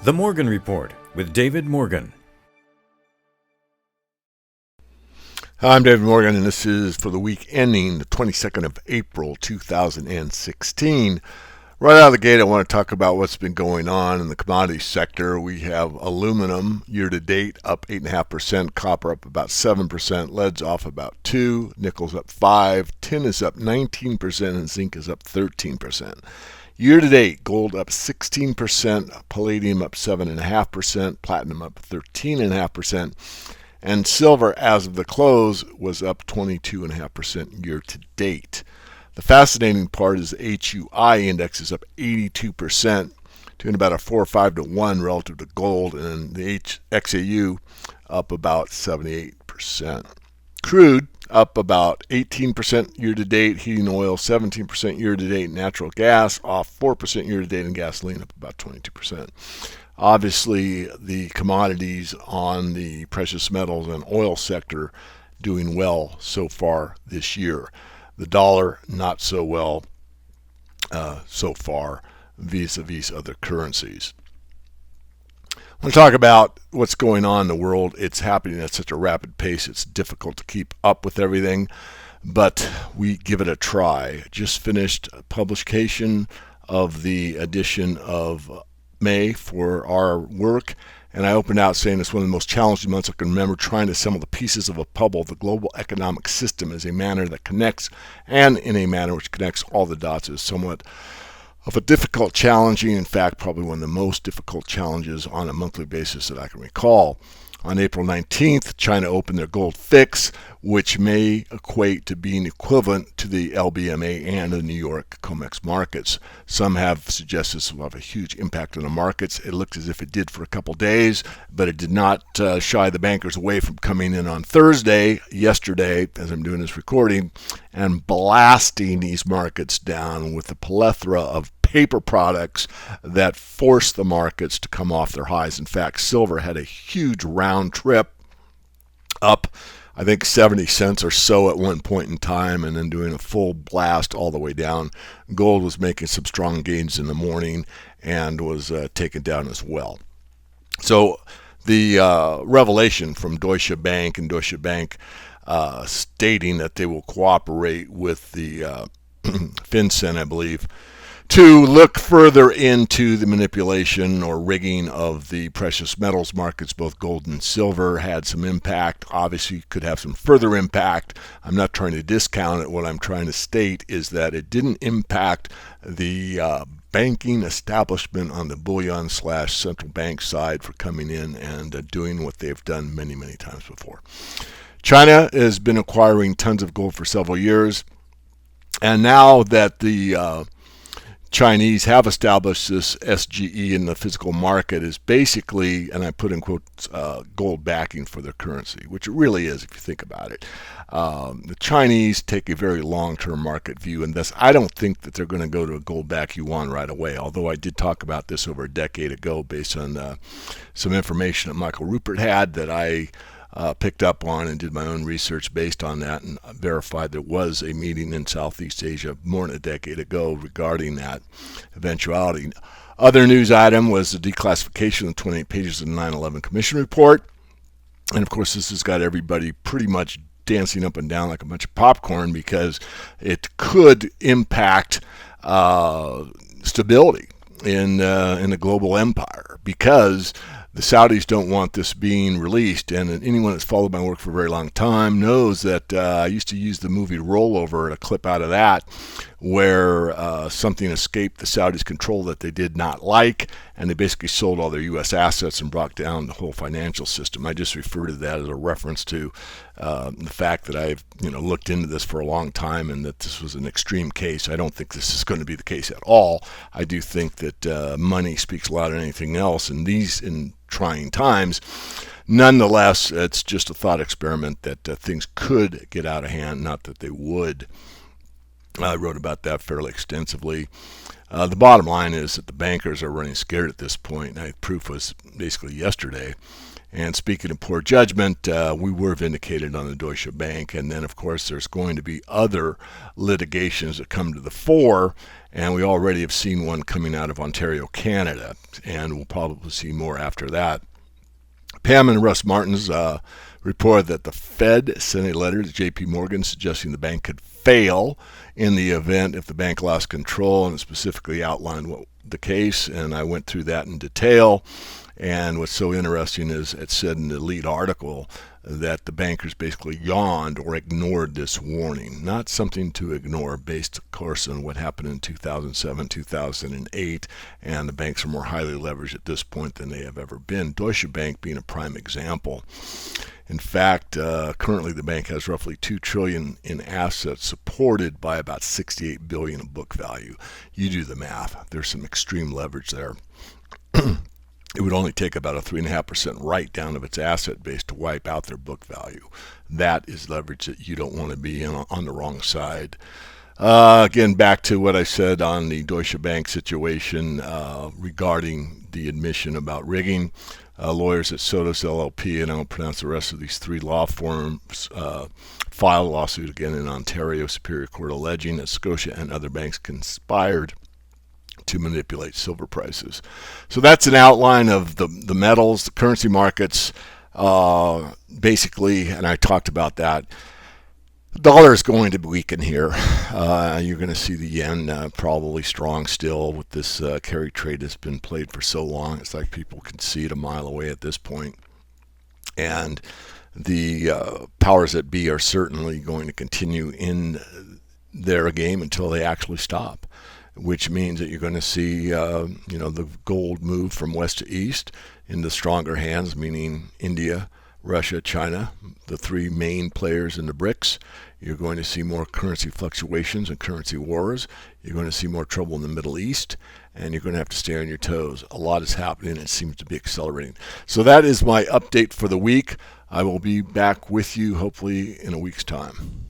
The Morgan Report with David Morgan. Hi, I'm David Morgan, and this is for the week ending the 22nd of April, 2016. Right out of the gate, I want to talk about what's been going on in the commodity sector. We have aluminum year-to-date up 8.5%, copper up about 7%, lead's off about 2%, nickel's up 5%, tin is up 19%, and zinc is up 13%. Year-to-date, gold up 16%, palladium up 7.5%, platinum up 13.5%, and silver, as of the close, was up 22.5% year-to-date. The fascinating part is the HUI index is up 82%, doing about a 4 or 5 to 1 relative to gold, and the XAU up about 78%. Crude up about 18% year-to-date, heating oil 17% year-to-date, natural gas off 4% year-to-date, and gasoline up about 22%. Obviously, the commodities on the precious metals and oil sector doing well so far this year. The dollar not so well so far vis-a-vis other currencies. I want to talk about what's going on in the world. It's happening at such a rapid pace, it's difficult to keep up with everything, but we give it a try. Just finished publication of the edition of May for our work, and I opened out saying it's one of the most challenging months I can remember, trying to assemble the pieces of a puzzle, the global economic system, as a manner that connects, and in a manner which connects all the dots, is somewhat of a difficult, challenging, in fact, probably one of the most difficult challenges on a monthly basis that I can recall. On April 19th, China opened their gold fix, which may equate to being equivalent to the LBMA and the New York COMEX markets. Some have suggested this will have a huge impact on the markets. It looked as if it did for a couple days, but it did not shy the bankers away from coming in on Thursday, yesterday, as I'm doing this recording, and blasting these markets down with a plethora of paper products that forced the markets to come off their highs. In fact, silver had a huge round trip up, I think 70 cents or so at one point in time, and then doing a full blast all the way down. Gold was making some strong gains in the morning and was taken down as well. So the revelation from Deutsche Bank stating that they will cooperate with the FinCEN, I believe, to look further into the manipulation or rigging of the precious metals markets, both gold and silver, had some impact. Obviously, could have some further impact. I'm not trying to discount it. What I'm trying to state is that it didn't impact the banking establishment on the bullion / central bank side for coming in and doing what they've done many, many times before. China has been acquiring tons of gold for several years, and now that the Chinese have established this SGE in the physical market, is basically, and I put in quotes, gold backing for their currency, which it really is if you think about it. The Chinese take a very long-term market view, and thus I don't think that they're going to go to a gold-backed yuan right away, although I did talk about this over a decade ago based on some information that Michael Rupert had that I picked up on and did my own research based on that, and verified there was a meeting in Southeast Asia more than a decade ago regarding that eventuality. Other news item was the declassification of 28 pages of the 9/11 Commission report, and of course this has got everybody pretty much dancing up and down like a bunch of popcorn, because it could impact stability in the global empire, because the Saudis don't want this being released, and anyone that's followed my work for a very long time knows that I used to use the movie Rollover, a clip out of that, where something escaped the Saudis' control that they did not like, and they basically sold all their U.S. assets and brought down the whole financial system. I just refer to that as a reference to the fact that I've looked into this for a long time, and that this was an extreme case. I don't think this is going to be the case at all. I do think that money speaks louder than anything else in these trying times. Nonetheless, it's just a thought experiment that things could get out of hand, not that they would. I wrote about that fairly extensively. The bottom line is that the bankers are running scared at this point. Proof was basically yesterday. And speaking of poor judgment, we were vindicated on the Deutsche Bank. And then, of course, there's going to be other litigations that come to the fore. And we already have seen one coming out of Ontario, Canada. And we'll probably see more after that. Pam and Russ Martins reported that the Fed sent a letter to J.P. Morgan suggesting the bank could fail in the event if the bank lost control, and specifically outlined what the case. And I went through that in detail. And what's so interesting is it said in the lead article that the bankers basically yawned or ignored this warning. Not something to ignore based, of course, on what happened in 2007, 2008, and the banks are more highly leveraged at this point than they have ever been. Deutsche Bank being a prime example. In fact, currently the bank has roughly $2 trillion in assets supported by about $68 billion in book value. You do the math. There's some extreme leverage there. It would only take about a 3.5% write-down of its asset base to wipe out their book value. That is leverage that you don't want to be in on the wrong side. Again, back to what I said on the Deutsche Bank situation regarding the admission about rigging. Lawyers at Sotos LLP, and I won't pronounce the rest of these three law firms, filed a lawsuit again in Ontario Superior Court alleging that Scotia and other banks conspired to manipulate silver prices. So that's an outline of the metals, the currency markets, basically, and I talked about that. The dollar is going to weaken here. You're going to see the yen probably strong still with this carry trade that's been played for so long. It's like people can see it a mile away at this point. And the powers that be are certainly going to continue in their game until they actually stop, which means that you're going to see the gold move from west to east into stronger hands, meaning India, Russia, China, the three main players in the BRICS. You're going to see more currency fluctuations and currency wars. You're going to see more trouble in the Middle East, and you're going to have to stay on your toes. A lot is happening, and it seems to be accelerating. So that is my update for the week. I will be back with you hopefully in a week's time.